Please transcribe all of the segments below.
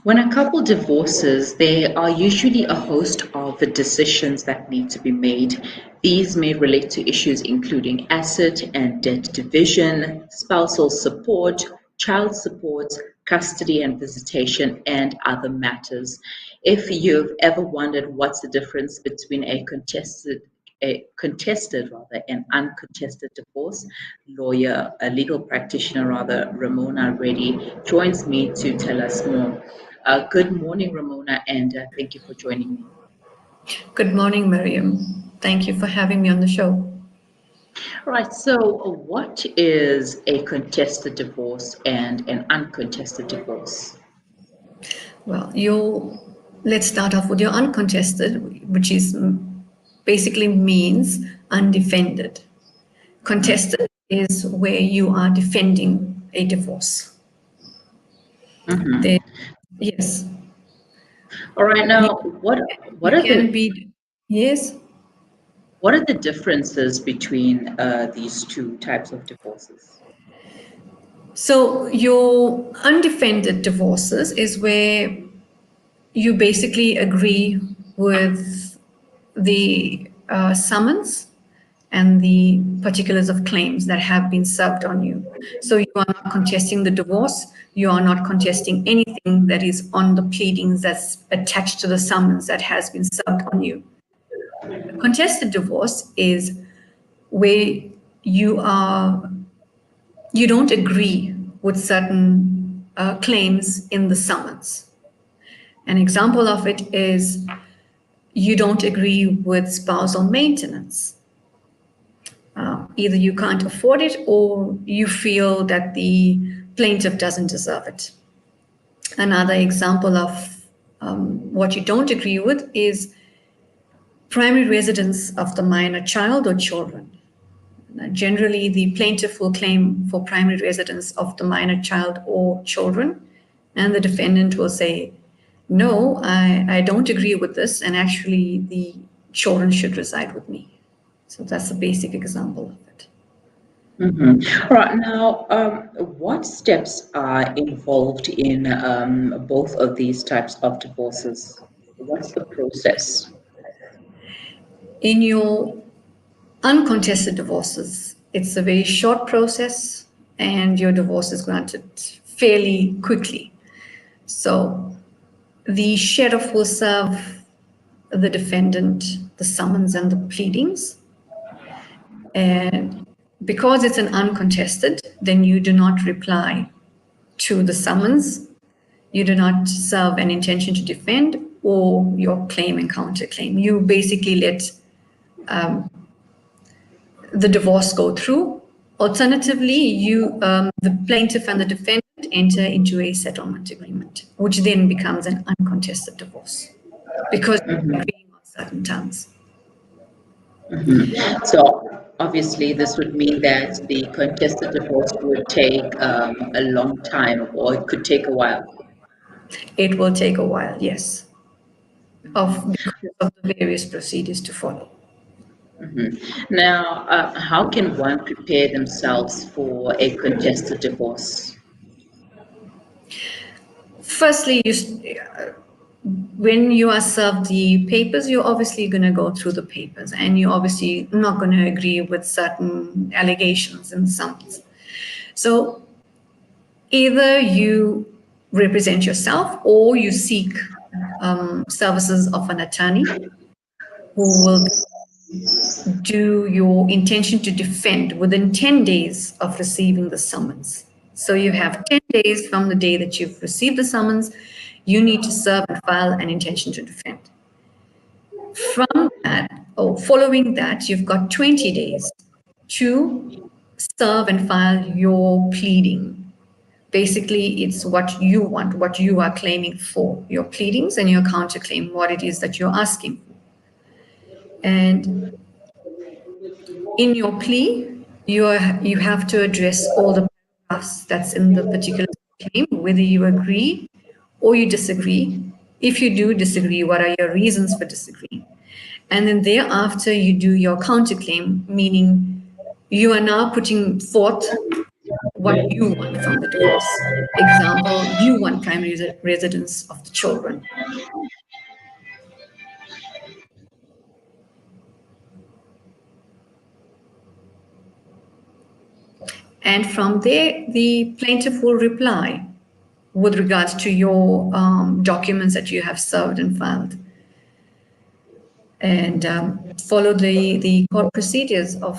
When a couple divorces, there are usually a host of decisions that need to be made. These may relate to issues including asset and debt division, spousal support, child support, custody and visitation, and other matters. If you've ever wondered what's the difference between a contested rather and uncontested divorce, a legal practitioner rather, Ramona Reddy joins me to tell us more. Good morning, Ramona, and thank you for joining me. Good morning, Miriam. Thank you for having me on the show. All right, so what is a contested divorce and an uncontested divorce? Well, let's start off with your uncontested, which is basically means undefended. Contested is where you are defending a divorce. Mm-hmm. Yes. All right, now what are yes? What are the differences between these two types of divorces? So your undefended divorces is where you basically agree with the summons and the particulars of claims that have been served on you. So you are not contesting the divorce. You are not contesting anything that is on the pleadings that's attached to the summons that has been served on you. A contested divorce is where you don't agree with certain claims in the summons. An example of it is you don't agree with spousal maintenance. Either you can't afford it or you feel that the plaintiff doesn't deserve it. Another example of what you don't agree with is primary residence of the minor child or children. Generally, the plaintiff will claim for primary residence of the minor child or children, and the defendant will say, no, I don't agree with this, and actually the children should reside with me. So that's a basic example of it. Mm-hmm. All right. Now, what steps are involved in both of these types of divorces? What's the process? In your uncontested divorces, it's a very short process and your divorce is granted fairly quickly. So the sheriff will serve the defendant the summons and the pleadings. And because it's an uncontested, then you do not reply to the summons. You do not serve an intention to defend or your claim and counterclaim. You basically let the divorce go through. Alternatively, the plaintiff and the defendant enter into a settlement agreement, which then becomes an uncontested divorce because you're agreeing on certain terms. Mm-hmm. So obviously, this would mean that the contested divorce would take a long time, or it could take a while. It will take a while, yes, because of the various procedures to follow. Mm-hmm. Now, how can one prepare themselves for a contested divorce? Firstly, when you are served the papers, you're obviously going to go through the papers and you're obviously not going to agree with certain allegations and sums. So either you represent yourself or you seek services of an attorney who will do your intention to defend within 10 days of receiving the summons. So you have 10 days from the day that you've received the summons, you need to serve and file an intention to defend. From that, or following that, you've got 20 days to serve and file your pleading. Basically, it's what you want, what you are claiming for, your pleadings and your counterclaim, what it is that you're asking for. And in your plea, you have to address all the paragraphs that's in the particular claim, whether you agree or you disagree. If you do disagree, what are your reasons for disagreeing? And then thereafter, you do your counterclaim, meaning you are now putting forth what you want from the divorce. Example, you want primary residence of the children. And from there, the plaintiff will reply with regards to your documents that you have served and filed, and follow the court procedures of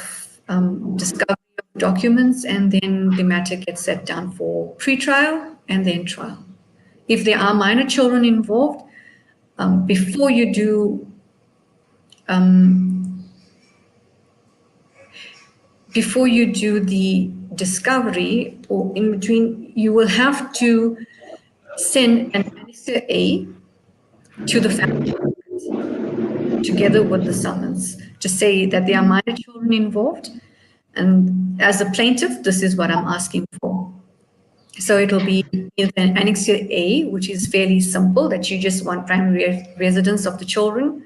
discovery of documents, and then the matter gets set down for pre-trial and then trial. If there are minor children involved, before you do the discovery, or in between, you will have to send an Annexure A to the family together with the summons to say that there are minor children involved, and as a plaintiff, this is what I'm asking for. So it'll be either an Annexure A, which is fairly simple, that you just want primary residence of the children,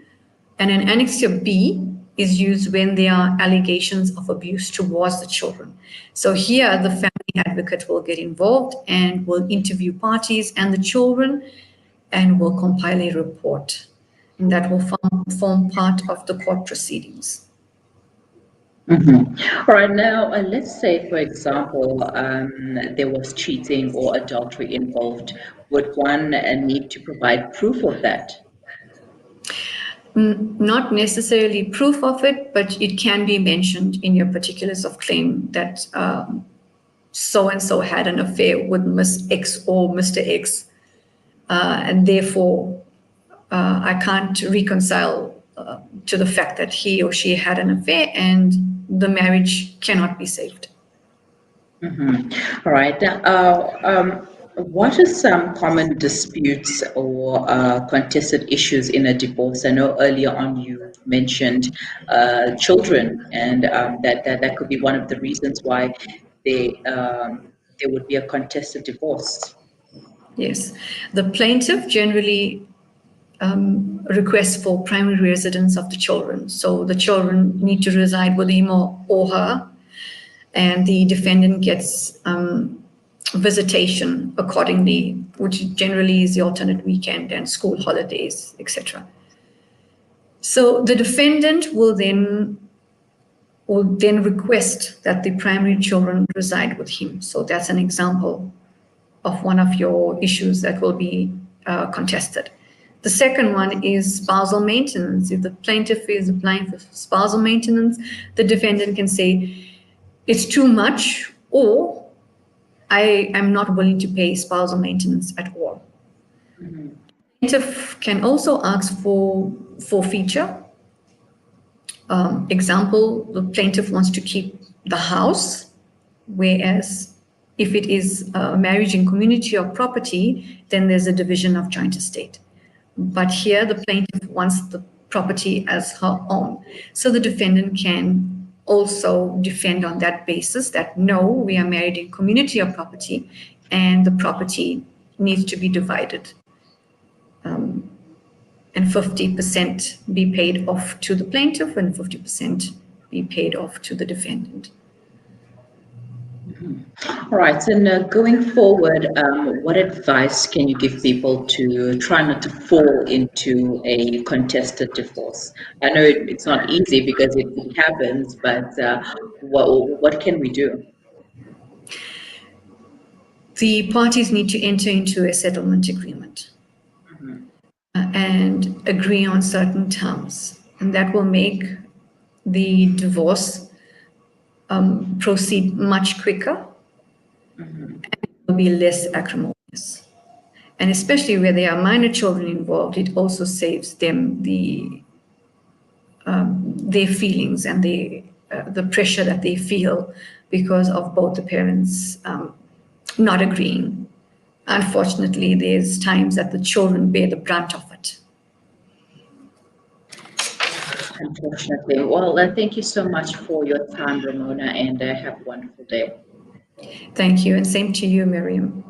and an Annexure B is used when there are allegations of abuse towards the children. So here, the family advocate will get involved and will interview parties and the children and will compile a report. And that will form part of the court proceedings. All right, now let's say, for example, there was cheating or adultery involved. Would one need to provide proof of that? Not necessarily proof of it, but it can be mentioned in your particulars of claim that so-and-so had an affair with Miss X or Mr. X, and therefore I can't reconcile to the fact that he or she had an affair, and the marriage cannot be saved. All right. What are some common disputes or contested issues in a divorce? I know earlier on you mentioned children, and that could be one of the reasons why there would be a contested divorce. Yes, the plaintiff generally requests for primary residence of the children. So the children need to reside with him or her, and the defendant gets visitation accordingly, which generally is the alternate weekend and school holidays, etc. So the defendant will then request that the primary children reside with him. So that's an example of one of your issues that will be contested. The second one is spousal maintenance. If the plaintiff is applying for spousal maintenance, the defendant can say, it's too much, or I am not willing to pay spousal maintenance at all. The plaintiff can also ask for forfeiture. Example, the plaintiff wants to keep the house, whereas if it is a marriage in community or property, then there's a division of joint estate. But here the plaintiff wants the property as her own. So the defendant can also defend on that basis that no, we are married in community or property, and the property needs to be divided. And 50% be paid off to the plaintiff and 50% be paid off to the defendant. All right, so now going forward, what advice can you give people to try not to fall into a contested divorce? I know it's not easy because it happens, but what can we do? The parties need to enter into a settlement agreement and agree on certain terms, and that will make the divorce proceed much quicker. And it will be less acrimonious. And especially where there are minor children involved, it also saves them their feelings and the pressure that they feel because of both the parents not agreeing. Unfortunately, there's times that the children bear the brunt of it. Unfortunately. Well, thank you so much for your time, Ramona, and have a wonderful day. Thank you, and same to you, Miriam.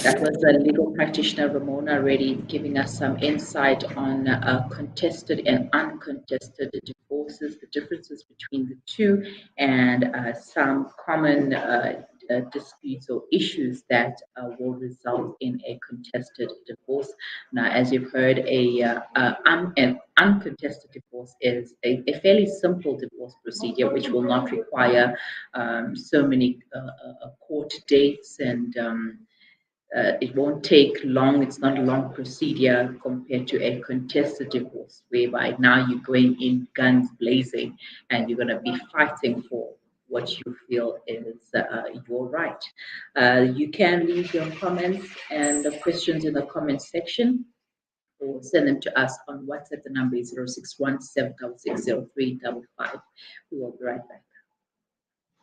That was the legal practitioner Ramona Reddy giving us some insight on contested and uncontested divorces, the differences between the two, and some common disputes or issues that will result in a contested divorce. Now, as you've heard, an uncontested divorce is a fairly simple divorce procedure which will not require so many court dates and it won't take long. It's not a long procedure compared to a contested divorce, whereby now you're going in guns blazing and you're going to be fighting for what you feel is your right. You can leave your comments and the questions in the comments section or send them to us on WhatsApp. The number is 061 We will be right back.